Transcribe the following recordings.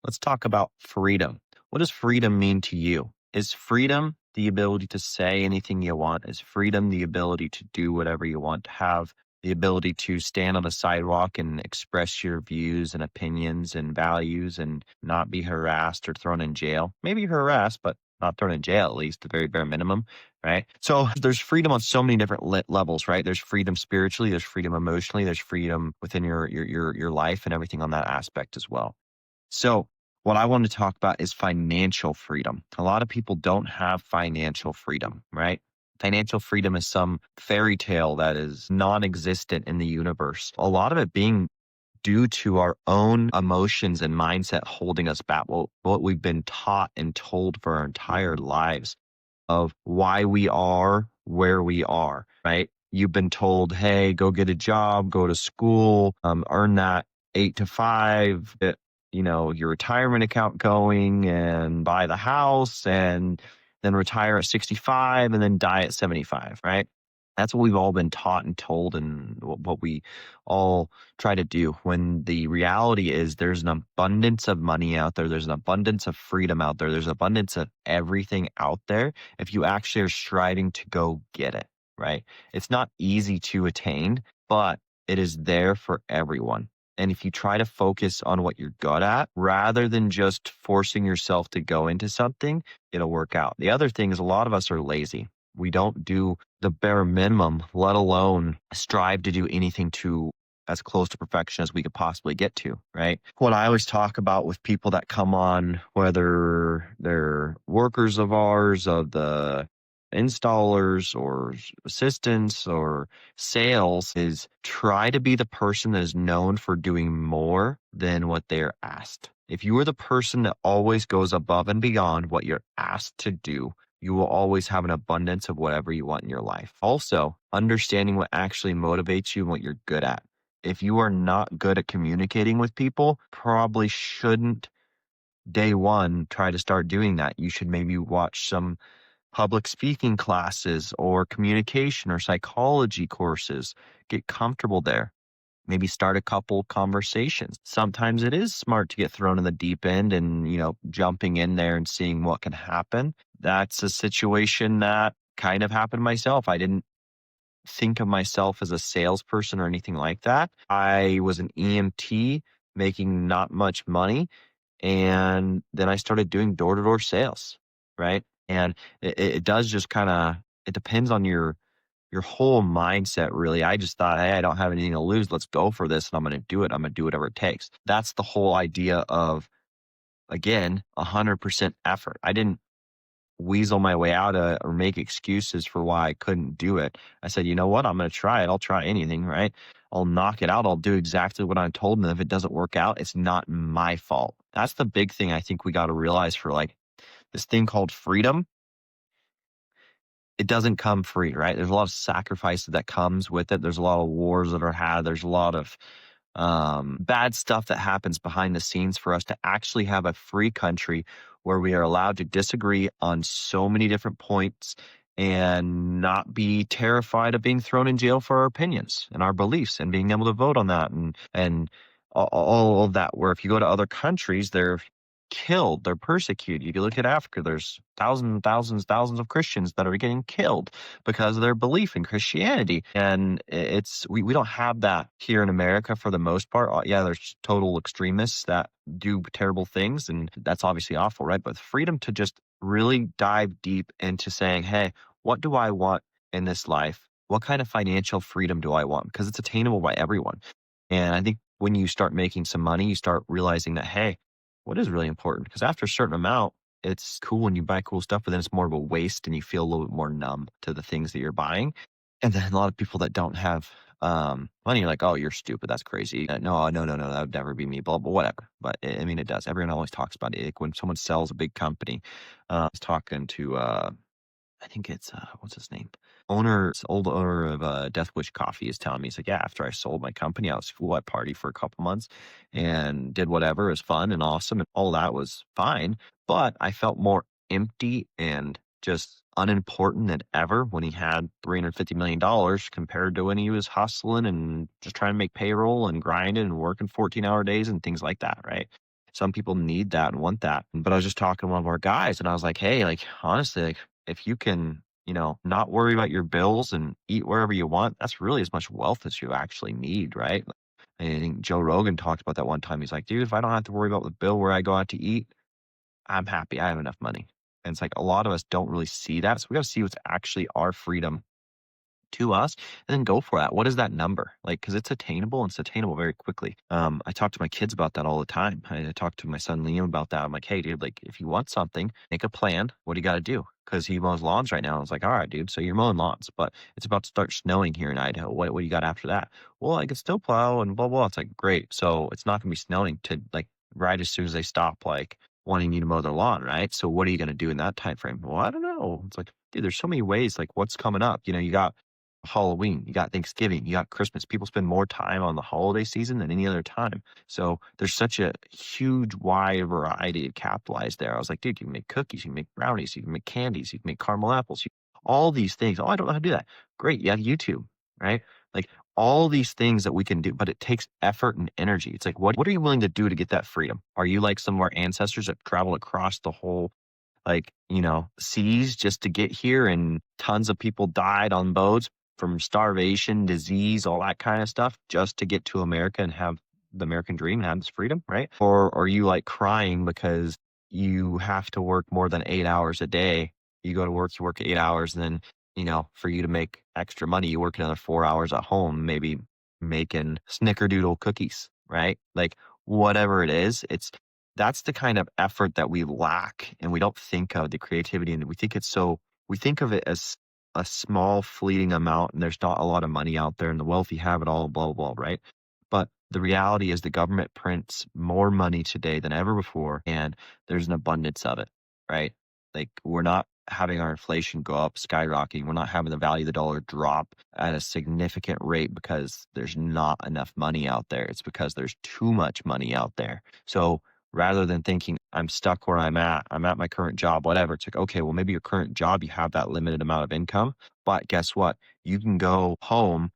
Let's talk about freedom. What does freedom mean to you? Is freedom the ability to say anything you want? Is freedom the ability to do whatever you want, to have the ability to stand on the sidewalk and express your views and opinions and values and not be harassed or thrown in jail? Maybe harassed, but not thrown in jail, at least the very bare minimum, right? So there's freedom on so many different levels, right? There's freedom spiritually, there's freedom emotionally, there's freedom within your life and everything on that aspect as well. So, what I want to talk about is financial freedom. A lot of people don't have financial freedom, right? Financial freedom is some fairy tale that is non existent in the universe. A lot of it being due to our own emotions and mindset holding us back, what we've been taught and told for our entire lives of why we are where we are, right? You've been told, hey, go get a job, go to school, earn that 8 to 5, get, your retirement account going and buy the house and then retire at 65 and then die at 75, right? That's what we've all been taught and told and what we all try to do when the reality is there's an abundance of money out there. There's an abundance of freedom out there. There's an abundance of everything out there if you actually are striving to go get it, right? It's not easy to attain, but it is there for everyone. And if you try to focus on what you're good at rather than just forcing yourself to go into something, it'll work out. The other thing is a lot of us are lazy. We don't do the bare minimum, let alone strive to do anything to as close to perfection as we could possibly get to, right? What I always talk about with people that come on, whether they're workers of ours, of the installers or assistants or sales, is try to be the person that is known for doing more than what they're asked. If you are the person that always goes above and beyond what you're asked to do, you will always have an abundance of whatever you want in your life. Also, understanding what actually motivates you and what you're good at. If you are not good at communicating with people, probably shouldn't day one try to start doing that. You should maybe watch some public speaking classes or communication or psychology courses. Get comfortable there. Maybe start a couple conversations. Sometimes it is smart to get thrown in the deep end and, jumping in there and seeing what can happen. That's a situation that kind of happened to myself. I didn't think of myself as a salesperson or anything like that. I was an EMT making not much money. And then I started doing door to door sales, right? And it does just kind of, it depends on your whole mindset, really. I just thought, hey, I don't have anything to lose. Let's go for this. And I'm going to do it. I'm going to do whatever it takes. That's the whole idea of, again, 100% effort. I didn't weasel my way out or make excuses for why I couldn't do it. I said, you know what? I'm going to try it. I'll try anything, right? I'll knock it out. I'll do exactly what I'm told. And if it doesn't work out, it's not my fault. That's the big thing I think we got to realize for like this thing called freedom. It doesn't come free, right? There's a lot of sacrifices that comes with it. There's a lot of wars that are had. There's a lot of bad stuff that happens behind the scenes for us to actually have a free country where we are allowed to disagree on so many different points and not be terrified of being thrown in jail for our opinions and our beliefs and being able to vote on that and all of that. Where if you go to other countries, they're killed, they're persecuted. You look at Africa, there's thousands of Christians that are getting killed because of their belief in Christianity. And we don't have that here in America for the most part. Yeah, there's total extremists that do terrible things, and that's obviously awful, right? But freedom to just really dive deep into saying, hey, what do I want in this life? What kind of financial freedom do I want? Because it's attainable by everyone. And I think when you start making some money, you start realizing that, hey, what is really important? Because after a certain amount, it's cool when you buy cool stuff, but then it's more of a waste and you feel a little bit more numb to the things that you're buying. And then a lot of people that don't have money are like, oh, you're stupid. That's crazy. No. That would never be me, blah, blah, whatever. But I mean, it does. Everyone always talks about it. Like when someone sells a big company, I was talking to I think it's what's his name? Old owner of Death Wish Coffee is telling me, he's like, yeah, after I sold my company, I was full at party for a couple months and did whatever. It was fun and awesome and all that was fine. But I felt more empty and just unimportant than ever when he had $350 million compared to when he was hustling and just trying to make payroll and grinding and working 14-hour days and things like that, right? Some people need that and want that. But I was just talking to one of our guys and I was like, hey, like, honestly, like, if you can, not worry about your bills and eat wherever you want, that's really as much wealth as you actually need, right? I think Joe Rogan talked about that one time. He's like, dude, if I don't have to worry about the bill where I go out to eat, I'm happy. I have enough money. And it's like a lot of us don't really see that. So we got to see what's actually our freedom to us and then go for that. What is that number? Like, because it's attainable and it's attainable very quickly. I talk to my kids about that all the time. I talk to my son Liam about that. I'm like, hey, dude, like, if you want something, make a plan. What do you got to do? Because he mows lawns right now. I was like, all right, dude. So you're mowing lawns, but it's about to start snowing here in Idaho. What do you got after that? Well, I can still plow and blah, blah. It's like, great. So it's not going to be snowing to like right as soon as they stop, like wanting you to mow their lawn, right? So what are you going to do in that time frame? Well, I don't know. It's like, dude, there's so many ways. Like, what's coming up? You got Halloween, you got Thanksgiving, you got Christmas. People spend more time on the holiday season than any other time. So there's such a huge wide variety to capitalize there. I was like, dude, you can make cookies, you can make brownies, you can make candies, you can make caramel apples, all these things. Oh, I don't know how to do that. Great. You have YouTube, right? Like all these things that we can do, but it takes effort and energy. It's like, what are you willing to do to get that freedom? Are you like some of our ancestors that traveled across the whole seas just to get here and tons of people died on boats from starvation, disease, all that kind of stuff just to get to America and have the American dream and have this freedom, right? Or are you like crying because you have to work more than 8 hours a day? You go to work, you work 8 hours, and then, for you to make extra money, you work another 4 hours at home, maybe making snickerdoodle cookies, right? Like whatever it is, that's the kind of effort that we lack and we don't think of the creativity and we think of it as a small fleeting amount and there's not a lot of money out there and the wealthy have it all, blah, blah, blah, right? But the reality is the government prints more money today than ever before and there's an abundance of it, right? Like we're not having our inflation go up, skyrocketing. We're not having the value of the dollar drop at a significant rate because there's not enough money out there. It's because there's too much money out there. So rather than thinking I'm stuck where I'm at my current job, whatever. It's like, okay, well, maybe your current job, you have that limited amount of income, but guess what? You can go home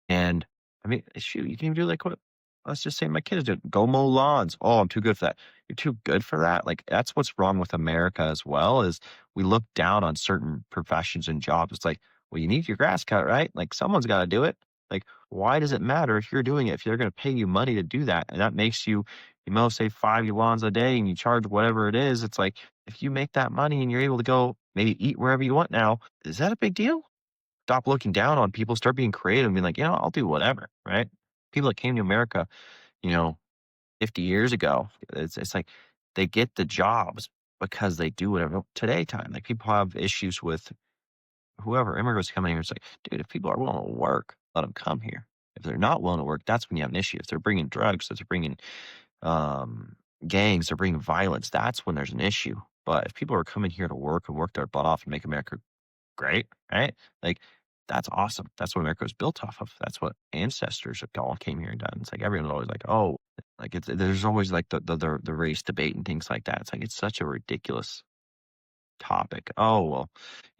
and I mean, shoot, you can even do like what, let's just say my kids do, go mow lawns. Oh, I'm too good for that. You're too good for that. Like that's what's wrong with America as well is we look down on certain professions and jobs. It's like, well, you need your grass cut, right? Like someone's got to do it. Like, why does it matter if you're doing it, if they're going to pay you money to do that? And that makes you mow, say 5 lawns a day and you charge whatever it is. It's like, if you make that money and you're able to go maybe eat wherever you want now, is that a big deal? Stop looking down on people, start being creative and being like, I'll do whatever, right? People that came to America, you know, 50 years ago, it's like they get the jobs because they do whatever. Today time, like people have issues with whoever immigrants coming here. It's like, dude, if people are willing to work, let them come here. If they're not willing to work, that's when you have an issue. If they're bringing drugs, if they're bringing um, gangs, they're bringing violence, that's when there's an issue. But if people are coming here to work and work their butt off and make America great, right? Like, that's awesome. That's what America was built off of. That's what ancestors have all came here and done. It's like everyone's always like, oh, like there's always like the race debate and things like that. It's like it's such a ridiculous topic. Oh,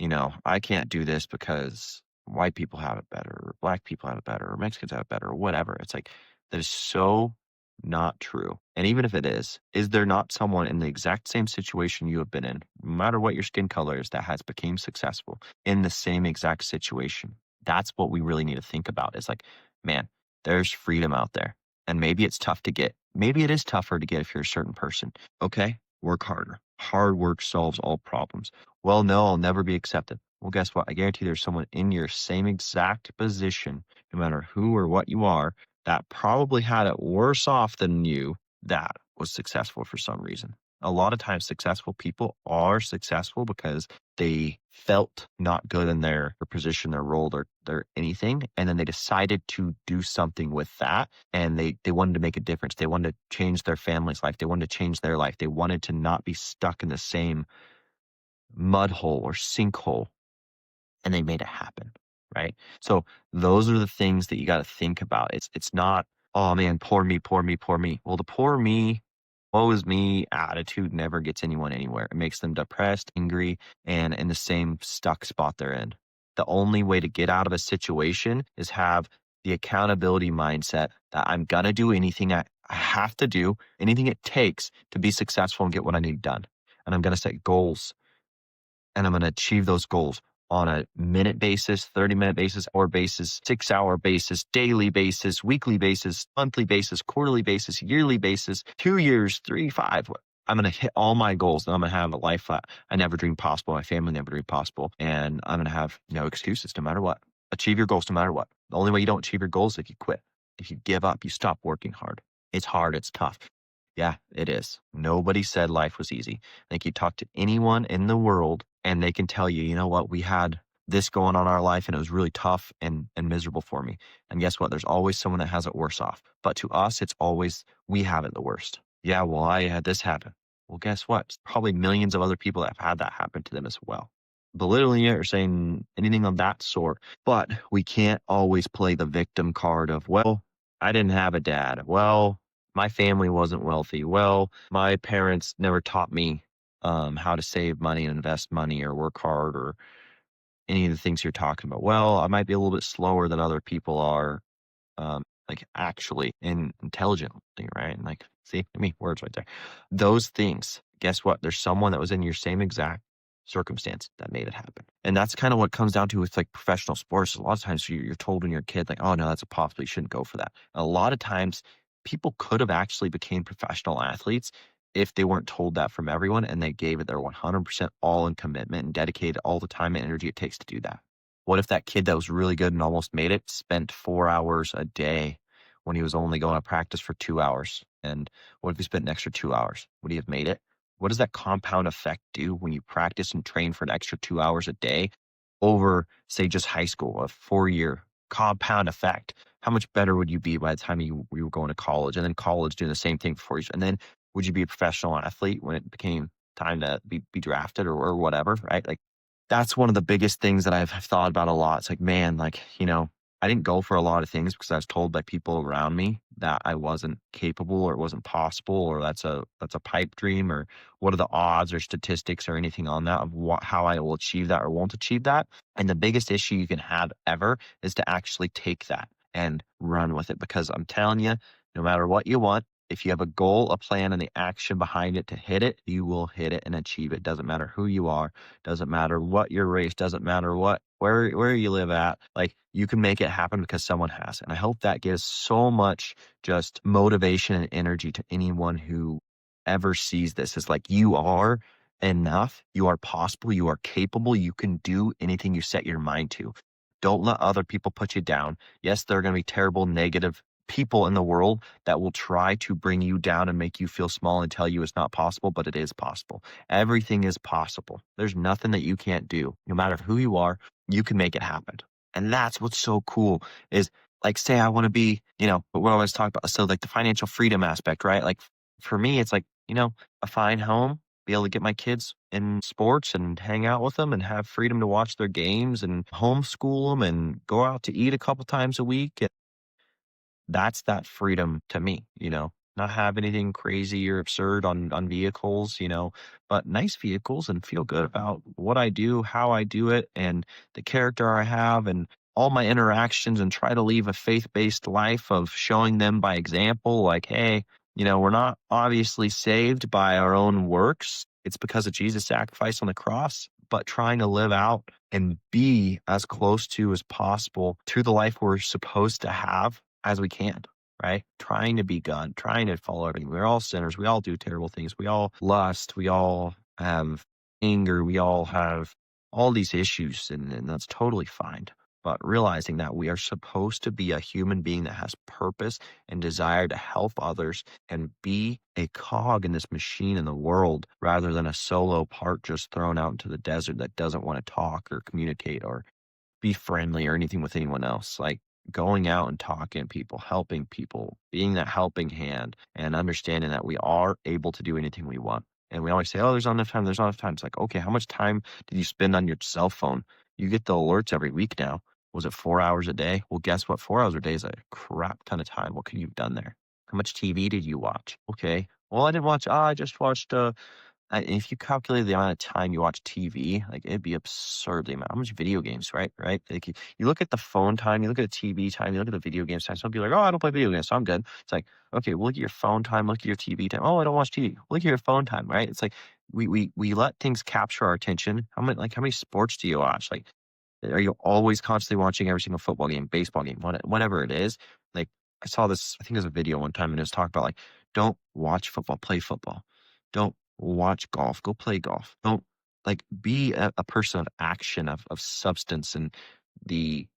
well, I can't do this because white people have it better, or black people have it better, or Mexicans have it better, or whatever. It's like that is so not true. And even if it is there not someone in the exact same situation you have been in, no matter what your skin color is, that has became successful in the same exact situation? That's what we really need to think about. Is like, man, there's freedom out there. And maybe it's tough to get. Maybe it is tougher to get if you're a certain person. Okay, work harder. Hard work solves all problems. Well, no, I'll never be accepted. Well, guess what? I guarantee there's someone in your same exact position, no matter who or what you are, that probably had it worse off than you that was successful for some reason. A lot of times, successful people are successful because they felt not good in their position, their role, their anything. And then they decided to do something with that. And they wanted to make a difference. They wanted to change their family's life. They wanted to change their life. They wanted to not be stuck in the same mud hole or sinkhole. And they made it happen. Right. So those are the things that you got to think about. It's not, oh man, poor me, poor me, poor me. Well, the poor me, woe is me attitude never gets anyone anywhere. It makes them depressed, angry, and in the same stuck spot they're in. The only way to get out of a situation is have the accountability mindset that I'm gonna do anything I have to do anything it takes to be successful and get what I need done. And I'm going to set goals and I'm going to achieve those goals on a minute basis, 30-minute basis, hour basis, 6-hour basis, daily basis, weekly basis, monthly basis, quarterly basis, yearly basis, 2 years, three, five. I'm going to hit all my goals and I'm going to have a life that I never dreamed possible. My family never dreamed possible. And I'm going to have no excuses no matter what. Achieve your goals no matter what. The only way you don't achieve your goals is if you quit, if you give up, you stop working hard. It's hard. It's tough. Yeah, it is. Nobody said life was easy. I think you talk to anyone in the world and they can tell you, you know what, we had this going on in our life and it was really tough and miserable for me. And guess what? There's always someone that has it worse off. But to us, it's always we have it the worst. Yeah, well, I had this happen. Well, guess what? There's probably millions of other people that have had that happen to them as well. Belittling it or saying anything of that sort. But we can't always play the victim card of, well, I didn't have a dad. Well, my family wasn't wealthy. Well, my parents never taught me how to save money and invest money or work hard or any of the things you're talking about. Well, I might be a little bit slower than other people are, like actually intelligently, right? And like, see, I mean, words right there. Those things, guess what? There's someone that was in your same exact circumstance that made it happen. And that's kind of what comes down to with like professional sports. A lot of times you're told when you're a kid, like, oh no, that's impossible. You shouldn't go for that. A lot of times people could have actually became professional athletes if they weren't told that from everyone and they gave it their 100% all in commitment and dedicated all the time and energy it takes to do that. What if that kid that was really good and almost made it spent 4 hours a day when he was only going to practice for 2 hours? And what if he spent an extra 2 hours? Would he have made it? What does that compound effect do when you practice and train for an extra 2 hours a day over, say, just high school, a 4 year compound effect? How much better would you be by the time you were going to college and then college doing the same thing for 4 years? And then would you be a professional athlete when it became time to be drafted or whatever, right? Like, that's one of the biggest things that I've thought about a lot. It's like, man, like, I didn't go for a lot of things because I was told by people around me that I wasn't capable or it wasn't possible or that's a pipe dream or what are the odds or statistics or anything on that of how I will achieve that or won't achieve that. And the biggest issue you can have ever is to actually take that and run with it because I'm telling you, no matter what you want, if you have a goal, a plan, and the action behind it to hit it, you will hit it and achieve it. Doesn't matter who you are, doesn't matter what your race, doesn't matter where you live at. Like you can make it happen because someone has. And I hope that gives so much just motivation and energy to anyone who ever sees this as like you are enough, you are possible, you are capable, you can do anything you set your mind to. Don't let other people put you down. Yes, there are going to be terrible, negative people in the world that will try to bring you down and make you feel small and tell you it's not possible, but it is possible. Everything is possible. There's nothing that you can't do. No matter who you are, you can make it happen. And that's what's so cool is like, say I want to be, but what I was talking about. So like the financial freedom aspect, right? Like for me, it's like, a fine home, be able to get my kids in sports and hang out with them and have freedom to watch their games and homeschool them and go out to eat a couple times a week. That's that freedom to me, not have anything crazy or absurd on vehicles, but nice vehicles and feel good about what I do, how I do it, and the character I have and all my interactions and try to leave a faith-based life of showing them by example, like, hey, we're not obviously saved by our own works. It's because of Jesus' sacrifice on the cross, but trying to live out and be as close to as possible to the life we're supposed to have as we can, right? Trying to be God, trying to follow everything. We're all sinners. We all do terrible things. We all lust. We all have anger. We all have all these issues, and that's totally fine. But realizing that we are supposed to be a human being that has purpose and desire to help others and be a cog in this machine in the world rather than a solo part just thrown out into the desert that doesn't want to talk or communicate or be friendly or anything with anyone else. Like going out and talking to people, helping people, being that helping hand, and understanding that we are able to do anything we want. And we always say, oh, there's not enough time. There's not enough time. It's like, okay, how much time did you spend on your cell phone? You get the alerts every week now. Was it 4 hours a day? Well, guess what? 4 hours a day is a crap ton of time. What could you have done there? How much TV did you watch? Okay. Well, I didn't watch, I just watched if you calculate the amount of time you watch TV, like it'd be absurdly amount. How much video games, right? Right? Like you look at the phone time, you look at the TV time, you look at the video games time. Some people are like, oh, I don't play video games, so I'm good. It's like, okay, well, look at your phone time, look at your TV time. Oh, I don't watch TV. Look at your phone time, right? It's like we let things capture our attention. How many sports do you watch? Like, are you always constantly watching every single football game, baseball game, whatever it is? Like, I saw this, I think it was a video one time, and it was talking about like, don't watch football, play football. Don't watch golf, go play golf. Don't like be a person of action, of substance, and the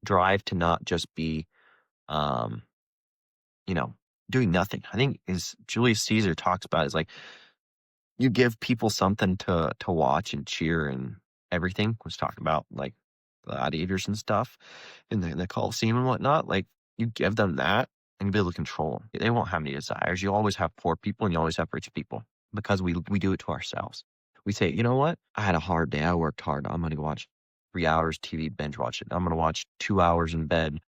drive to not just be, um, you know, doing nothing. I think is Julius Caesar talks about is like you give people something to watch and cheer and everything. Was talking about like gladiators and stuff in the Colosseum and whatnot. Like you give them that and you be able to control them. They won't have any desires. You always have poor people and you always have rich people because we do it to ourselves. We say, you know what? I had a hard day. I worked hard. I'm going to watch 3 hours TV, binge watch it. I'm going to watch 2 hours in bed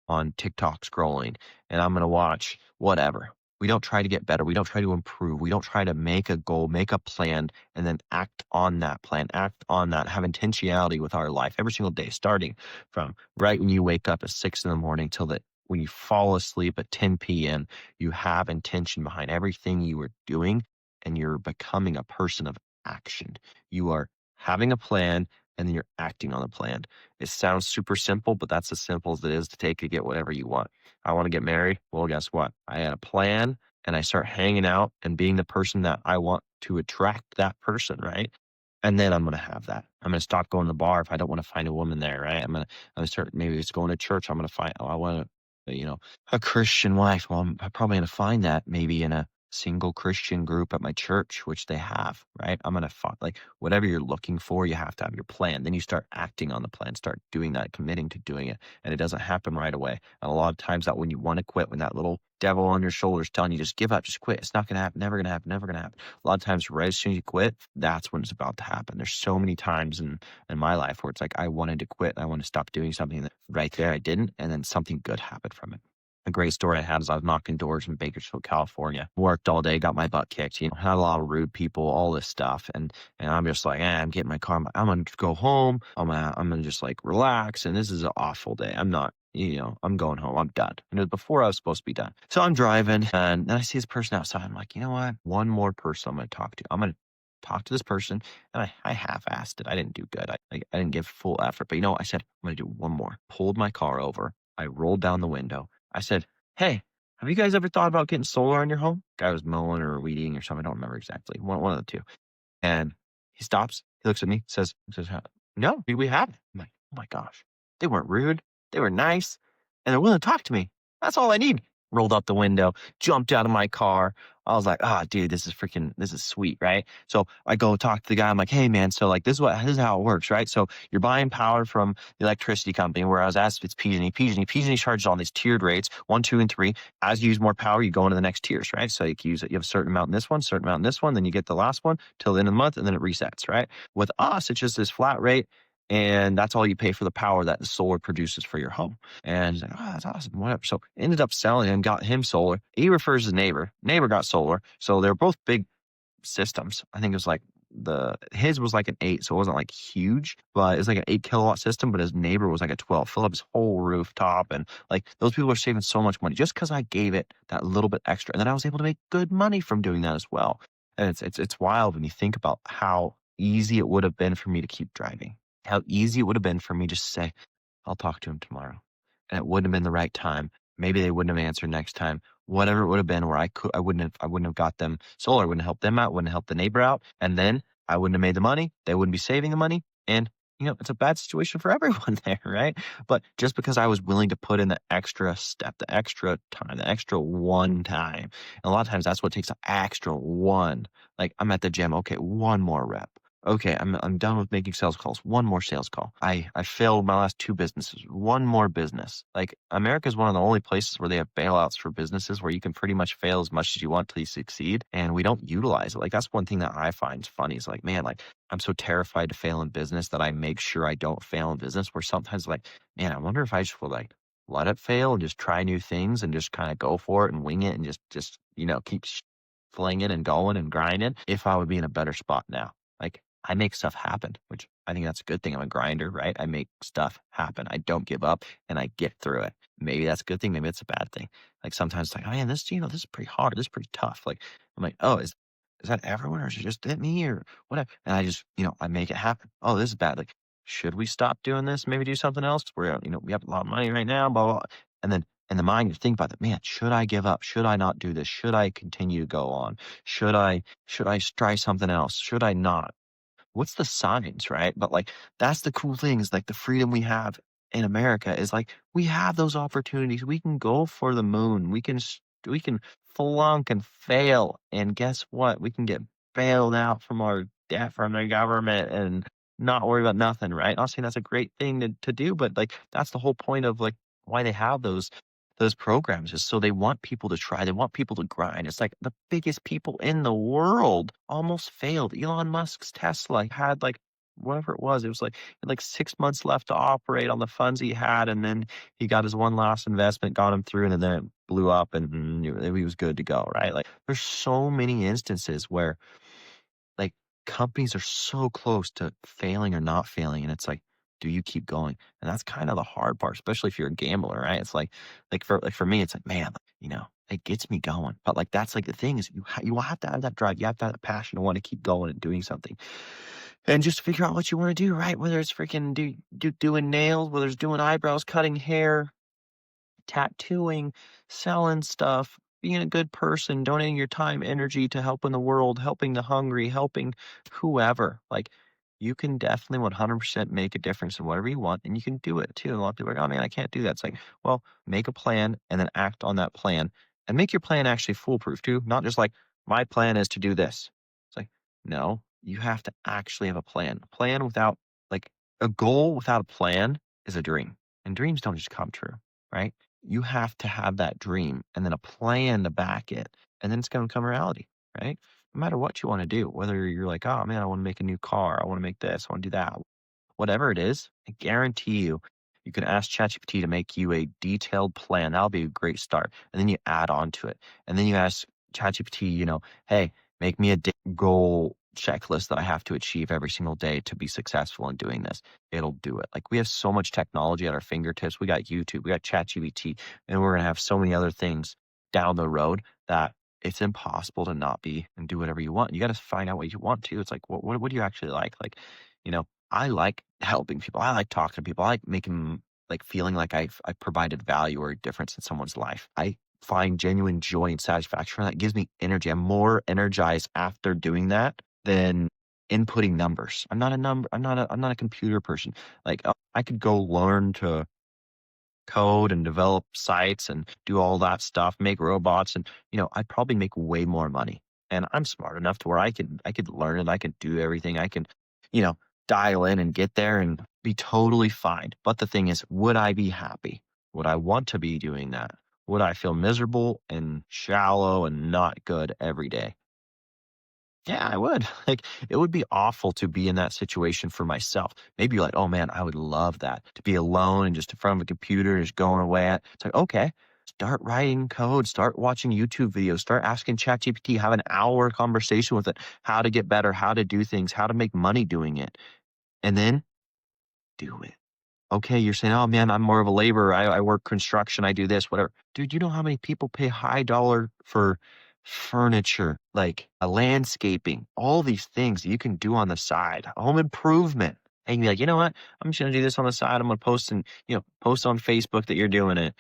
on TikTok scrolling, and I'm going to watch whatever. We don't try to get better. We don't try to improve. We don't try to make a goal, make a plan, and then act on that plan, act on that, have intentionality with our life every single day, starting from right when you wake up at 6 in the morning till that when you fall asleep at 10 p.m., you have intention behind everything you are doing, and you're becoming a person of action. You are having a plan, and then you're acting on the plan. It sounds super simple, but that's as simple as it is to take to get whatever you want. I want to get married. Well, guess what? I had a plan and I start hanging out and being the person that I want to attract that person, right? And then I'm going to have that. I'm going to stop going to the bar if I don't want to find a woman there, right? I'm going to start maybe it's going to church. I'm going to find, oh, I want a Christian wife. Well, I'm probably going to find that maybe in a single Christian group at my church, which they have, right? I'm going to find like whatever you're looking for, you have to have your plan. Then you start acting on the plan, start doing that, committing to doing it. And it doesn't happen right away. And a lot of times that when you want to quit, when that little devil on your shoulder is telling you just give up, just quit. It's not going to happen. Never going to happen. Never going to happen. A lot of times right as soon as you quit, that's when it's about to happen. There's so many times in my life where it's like I wanted to quit. And I want to stop doing something that right there I didn't. And then something good happened from it. A great story I had is I was knocking doors in Bakersfield, California. Worked all day, got my butt kicked, had a lot of rude people, all this stuff. And I'm just like, I'm getting my car. I'm going to go home. I'm gonna just like relax. And this is an awful day. I'm not, I'm going home. I'm done. And it was before I was supposed to be done. So I'm driving and then I see this person outside. I'm like, you know what? One more person I'm going to talk to. I'm going to talk to this person. And I half-assed it. I didn't do good. I didn't give full effort. But I said, I'm going to do one more. Pulled my car over. I rolled down the window. I said, hey, have you guys ever thought about getting solar on your home? Guy was mowing or weeding or something. I don't remember exactly. One of the two. And he stops. He looks at me, says, no, we haven't. I'm like, oh my gosh. They weren't rude. They were nice. And they're willing to talk to me. That's all I need. Rolled up the window, jumped out of my car. I was like, dude, this is sweet, right? So I go talk to the guy. I'm like, hey, man, so like this is how it works, right? So you're buying power from the electricity company, whereas if it's PG&E, PG&E charges on these tiered rates, 1, 2, and 3. As you use more power, you go into the next tiers, right? So you can use it. You have a certain amount in this one, certain amount in this one, then you get the last one till the end of the month, and then it resets, right? With us, it's just this flat rate, and that's all you pay for the power that the solar produces for your home. And he's like, that's awesome, whatever. So ended up selling him, got him solar. He refers his neighbor. Neighbor got solar. So they're both big systems. I think it was like his was like an 8, so it wasn't like huge, but it's like an 8 kilowatt system. But his neighbor was like a 12. Fill up his whole rooftop, and like those people are saving so much money just because I gave it that little bit extra, and then I was able to make good money from doing that as well. And it's wild when you think about how easy it would have been for me to keep driving. How easy it would have been for me just to say, I'll talk to him tomorrow. And it wouldn't have been the right time. Maybe they wouldn't have answered next time. Whatever it would have been where I wouldn't have got them solar, wouldn't have helped them out, wouldn't have helped the neighbor out. And then I wouldn't have made the money. They wouldn't be saving the money. And it's a bad situation for everyone there, right? But just because I was willing to put in the extra step, the extra time, the extra one time. And a lot of times that's what takes the extra one. Like I'm at the gym. Okay, one more rep. Okay, I'm done with making sales calls. One more sales call. I failed my last 2 businesses. One more business. Like America is one of the only places where they have bailouts for businesses where you can pretty much fail as much as you want till you succeed, and we don't utilize it. Like that's one thing that I find funny is like, man, like I'm so terrified to fail in business that I make sure I don't fail in business. Where sometimes like, man, I wonder if I just will like let it fail and just try new things and just kind of go for it and wing it and just keep flinging and going and grinding, if I would be in a better spot now. Like, I make stuff happen, which I think that's a good thing. I'm a grinder, right? I make stuff happen. I don't give up and I get through it. Maybe that's a good thing. Maybe it's a bad thing. Like sometimes it's like, oh man, this is pretty hard. This is pretty tough. Like, I'm like, oh, is that everyone or is it just at me or whatever? And I just, I make it happen. Oh, this is bad. Like, should we stop doing this? Maybe do something else? We're, we have a lot of money right now, blah, blah, blah. And then in the mind, you think about that, man, should I give up? Should I not do this? Should I continue to go on? Should I try something else? Should I not? What's the signs, right? But like that's the cool thing is like the freedom we have in America is like we have those opportunities. We can go for the moon. We can flunk and fail, and guess what? We can get bailed out from our debt from the government and not worry about nothing, right? Not saying that's a great thing to do, but like that's the whole point of like why they have those programs is so they want people to try. They want people to grind. It's like the biggest people in the world almost failed. Elon Musk's Tesla had like whatever it was like he had like 6 months left to operate on the funds he had, and then he got his one last investment, got him through, and then it blew up, and he was good to go. Right? Like there's so many instances where like companies are so close to failing or not failing, and it's like, do you keep going? And that's kind of the hard part, especially if you're a gambler, right? It's like for me, it's like, man, it gets me going. But like that's like the thing is you have to have that drive, you have to have that passion to want to keep going and doing something, and just figure out what you want to do, right? Whether it's freaking doing nails, whether it's doing eyebrows, cutting hair, tattooing, selling stuff, being a good person, donating your time, energy to helping the world, helping the hungry, helping whoever. Like you can definitely 100% make a difference in whatever you want, and you can do it too. And a lot of people are like, oh man, I can't do that. It's like, well, make a plan and then act on that plan and make your plan actually foolproof too. Not just like, my plan is to do this. It's like, no, you have to actually have a plan. A plan without like a goal without a plan is a dream, and dreams don't just come true, right? You have to have that dream and then a plan to back it, and then it's going to become reality, right? No matter what you want to do, whether you're like, oh man, I want to make a new car, I want to make this, I want to do that, whatever it is, I guarantee you can ask ChatGPT to make you a detailed plan. That'll be a great start. And then you add on to it. And then you ask ChatGPT, hey, make me a goal checklist that I have to achieve every single day to be successful in doing this. It'll do it. Like we have so much technology at our fingertips. We got YouTube, we got ChatGPT, and we're going to have so many other things down the road that it's impossible to not be and do whatever you want. You got to find out what you want to. It's like, what do you actually like? Like, I like helping people. I like talking to people. I like making like feeling like I provided value or a difference in someone's life. I find genuine joy and satisfaction from that. It gives me energy. I'm more energized after doing that than inputting numbers. I'm not a computer person. Like I could go learn to code and develop sites and do all that stuff, make robots, and I'd probably make way more money. And I'm smart enough to where I could learn it, I could do everything, I can, you know, dial in and get there and be totally fine. But the thing is, would I be happy? Would I want to be doing that? Would I feel miserable and shallow and not good every day? Yeah, I would. Like, it would be awful to be in that situation for myself. Maybe you're like, oh man, I would love that to be alone and just in front of a computer, just going away. It's like, okay, start writing code, start watching YouTube videos, start asking ChatGPT, have an hour conversation with it, how to get better, how to do things, how to make money doing it. And then do it. Okay, you're saying, "Oh, man, I'm more of a laborer. I work construction. I do this, whatever." Dude, you know how many people pay high dollar for furniture, like, landscaping, all these things you can do on the side, home improvement. And you'd be like, "You know what? I'm just gonna do this on the side. I'm gonna post and, post on Facebook that you're doing it.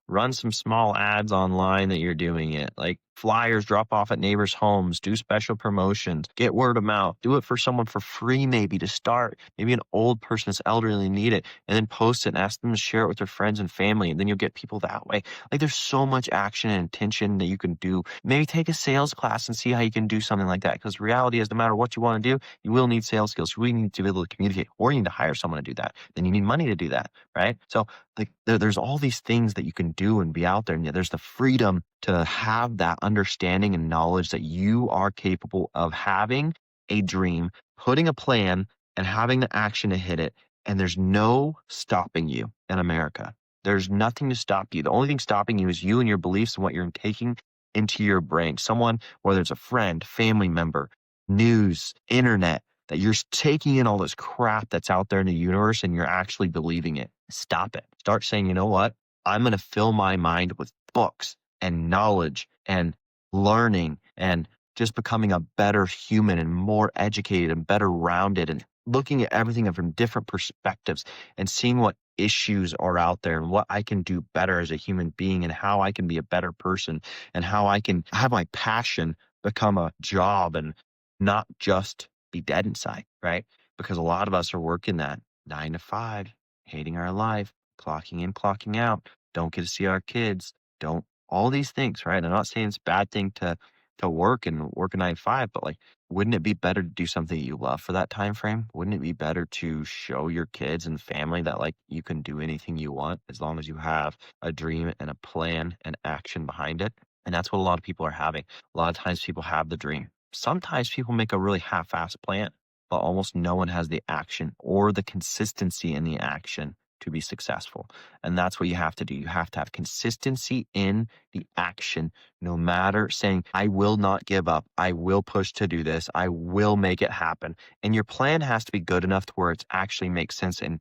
Run some small ads online that you're doing it, like flyers drop off at neighbors' homes, do special promotions, get word of mouth, do it for someone for free maybe to start. Maybe an old person that's elderly need it, and then post it and ask them to share it with their friends and family, and then you'll get people that way. Like there's so much action and intention that you can do. Maybe take a sales class and see how you can do something like that. Because reality is no matter what you want to do, you will need sales skills. You really need to be able to communicate, or you need to hire someone to do that. Then you need money to do that, right? So like there's all these things that you can do and be out there, and yet there's the freedom to have that understanding and knowledge that you are capable of having a dream, putting a plan, and having the action to hit it. And there's no stopping you in America. There's nothing to stop you. The only thing stopping you is you and your beliefs and what you're taking into your brain. Someone, whether it's a friend, family member, news, internet, that you're taking in all this crap that's out there in the universe and you're actually believing it. Stop it. Start saying, you know what? I'm going to fill my mind with books and knowledge and learning and just becoming a better human and more educated and better rounded and looking at everything from different perspectives and seeing what issues are out there and what I can do better as a human being and how I can be a better person and how I can have my passion become a job and not just be dead inside, right? Because a lot of us are working that 9 to 5, hating our life, clocking in, clocking out, don't get to see our kids, don't all these things, right? I'm not saying it's a bad thing to work and work a 9 to 5, but like, wouldn't it be better to do something you love for that time frame? Wouldn't it be better to show your kids and family that like you can do anything you want as long as you have a dream and a plan and action behind it? And that's what a lot of people are having. A lot of times people have the dream. Sometimes people make a really half-assed plan, but almost no one has the action or the consistency in the action to be successful. And that's what you have to do. You have to have consistency in the action, no matter saying, I will not give up. I will push to do this. I will make it happen. And your plan has to be good enough to where it actually makes sense and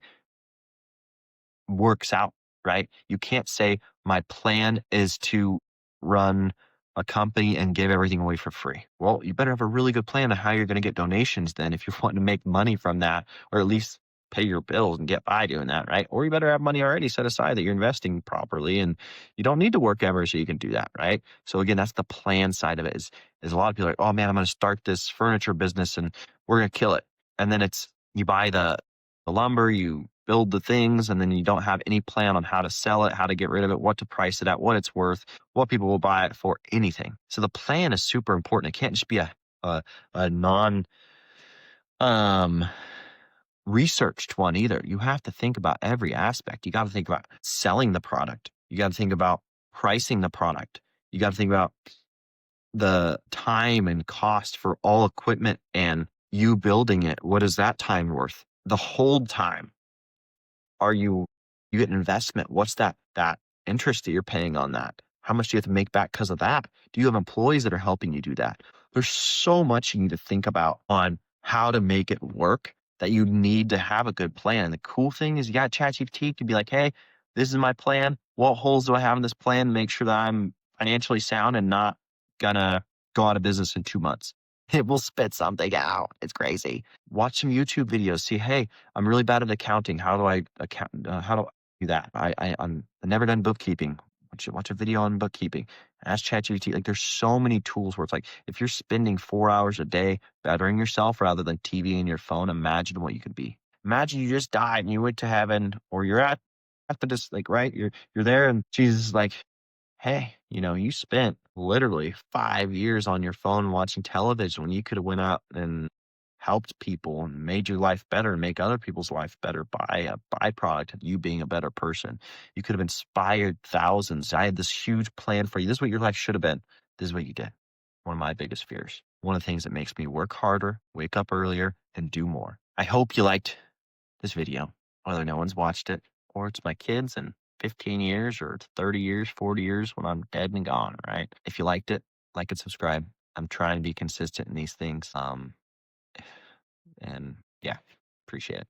works out, right? You can't say, my plan is to run a company and give everything away for free. Well, you better have a really good plan on how you're going to get donations then if you want to make money from that, or at least pay your bills and get by doing that, right? Or you better have money already set aside that you're investing properly and you don't need to work ever so you can do that, right? So again, that's the plan side of it is a lot of people are like, oh man, I'm going to start this furniture business and we're going to kill it. And then it's, you buy the lumber, you build the things, and then you don't have any plan on how to sell it, how to get rid of it, what to price it at, what it's worth, what people will buy it for, anything. So the plan is super important. It can't just be a non um researched one either. You have to think about every aspect. You got to think about selling the product. You got to think about pricing the product. You got to think about the time and cost for all equipment and you building it. What is that time worth? The hold time. Are you get an investment? What's that interest that you're paying on that? How much do you have to make back because of that? Do you have employees that are helping you do that? There's so much you need to think about on how to make it work that you need to have a good plan. And the cool thing is you got ChatGPT to be like, hey, this is my plan. What holes do I have in this plan? Make sure that I'm financially sound and not gonna go out of business in 2 months. It will spit something out. It's crazy. Watch some YouTube videos. See, hey, I'm really bad at accounting. How do I account? How do I do that? I've never done bookkeeping. Watch a video on bookkeeping. Ask ChatGPT. Like, there's so many tools where it's like, if you're spending 4 hours a day bettering yourself rather than TV and your phone, imagine what you could be. Imagine you just died and you went to heaven, or you're at the just like right. You're there, and Jesus is like, hey, you spent literally 5 years on your phone watching television when you could have went out and helped people and made your life better and make other people's life better by a byproduct of you being a better person. You could have inspired thousands. I had this huge plan for you. This is what your life should have been. This is what you did. One of my biggest fears. One of the things that makes me work harder, wake up earlier, and do more. I hope you liked this video, whether no one's watched it or it's my kids in 15 years or it's 30 years, 40 years when I'm dead and gone, right? If you liked it, like and subscribe. I'm trying to be consistent in these things. And yeah, appreciate it.